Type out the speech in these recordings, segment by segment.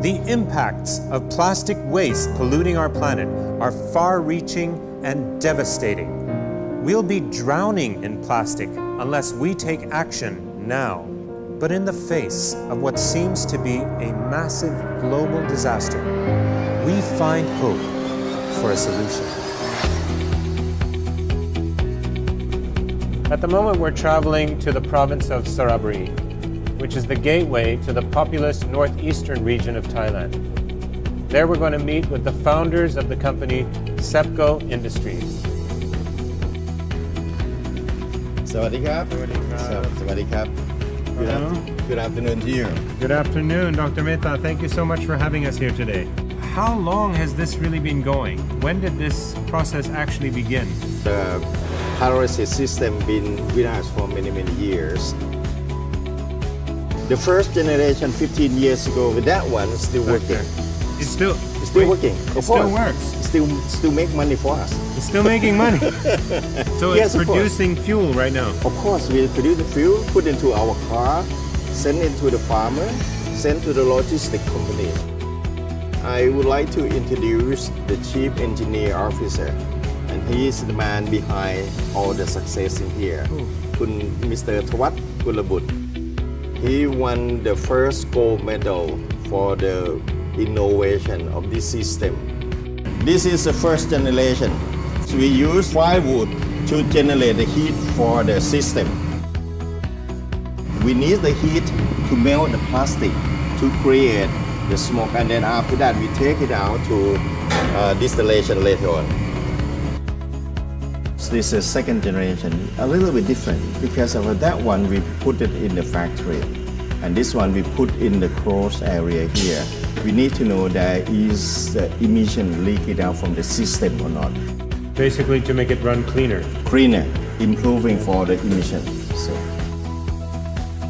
The impacts of plastic waste polluting our planet are far-reaching and devastating. We'll be drowning in plastic unless we take action now. But in the face of what seems to be a massive global disaster, we find hope for a solution. At the moment, we're traveling to the province of Saraburi, which is the gateway to the populous northeastern region of Thailand. There we're going to meet with the founders of the company Sepco Industries. สวัสดีครับ สวัสดีครับ Good afternoon to you. Good afternoon, Dr. Mehta. Thank you so much for having us here today. How long has this really been going? When did this process actually begin? The pyrolysis system been with us for many years. The first generation 15 years ago, with that one still working. It's still working. It still works. Still make money for us. It's still making money. So yes, it's producing fuel right now. Of course, we produce the fuel, put into our car, send it to the farmer, send to the logistic company. I would like to introduce the Chief Engineer Officer, and he is the man behind all the success in here. Mr. Thawat Kulabut. He won the first gold medal for the innovation of this system. This is the first generation. So we use firewood to generate the heat for the system. We need the heat to melt the plastic to create the smoke, and then after that we take it out to distillation later on. So this is second generation, a little bit different because of that one we put it in the factory, and this one we put in the closed area here. We need to know there is the emission leaking out from the system or not. Basically to make it run cleaner. Cleaner, improving for the emission.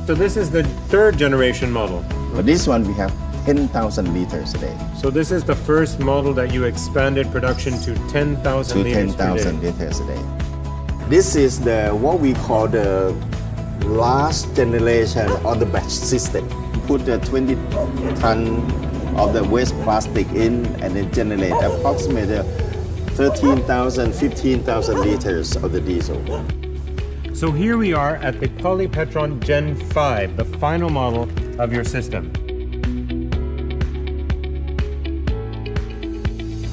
So this is the third generation model. But this one we have 10,000 liters a day. So this is the first model that you expanded production to 10,000 liters per day. 10,000 liters a day. This is what we call the last generation of the batch system. Put the 20 ton of the waste plastic in and then generate approximately 13,000, 15,000 liters of the diesel. So here we are at the Polypetron Gen 5, the final model of your system.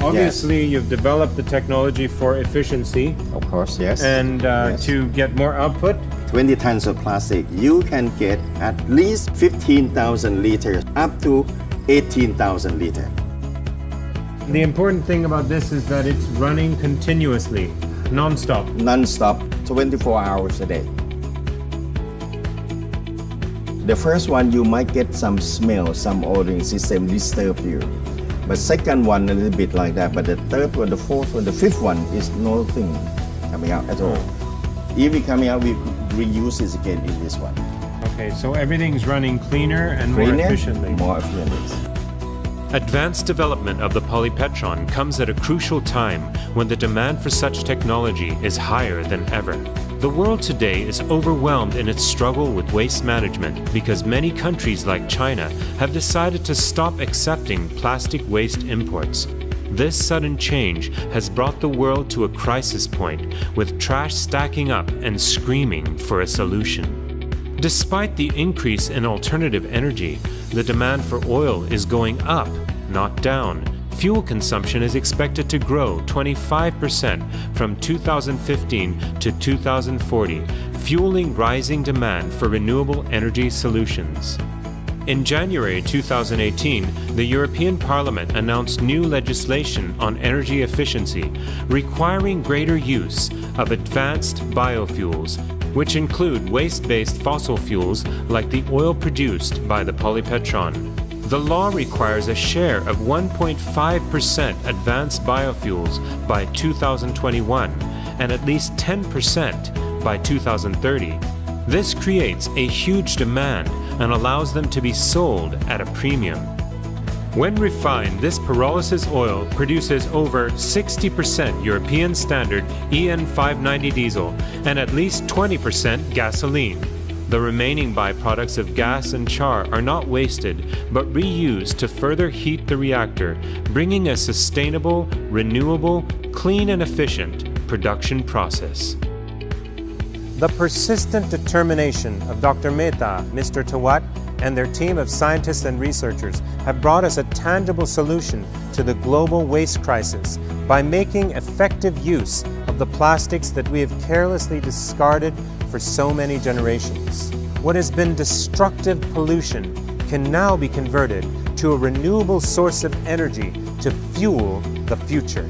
Obviously, you've developed the technology for efficiency. Of course, yes. And yes. To get more output. 20 tons of plastic, you can get at least 15,000 liters up to 18,000 liters. The important thing about this is that it's running continuously, non-stop. Non-stop, 24 hours a day. The first one, you might get some smell, some ordering system disturb you. But second one, a little bit like that. But the third one, the fourth one, the fifth one is nothing coming out at all. If it coming out, we reuse it again in this one. Okay, so everything's running cleaner and more efficiently. More efficiently. Advanced development of the polypetron comes at a crucial time when the demand for such technology is higher than ever. The world today is overwhelmed in its struggle with waste management because many countries like China have decided to stop accepting plastic waste imports. This sudden change has brought the world to a crisis point, with trash stacking up and screaming for a solution. Despite the increase in alternative energy, the demand for oil is going up, not down. Fuel consumption is expected to grow 25% from 2015 to 2040, fueling rising demand for renewable energy solutions. In January 2018, the European Parliament announced new legislation on energy efficiency, requiring greater use of advanced biofuels, which include waste-based fossil fuels like the oil produced by the polypetron. The law requires a share of 1.5% advanced biofuels by 2021 and at least 10% by 2030. This creates a huge demand and allows them to be sold at a premium. When refined, this pyrolysis oil produces over 60% European standard EN590 diesel and at least 20% gasoline. The remaining byproducts of gas and char are not wasted, but reused to further heat the reactor, bringing a sustainable, renewable, clean and efficient production process. The persistent determination of Dr. Mehta, Mr. Tawat, and their team of scientists and researchers have brought us a tangible solution to the global waste crisis by making effective use of the plastics that we have carelessly discarded for so many generations. What has been destructive pollution can now be converted to a renewable source of energy to fuel the future.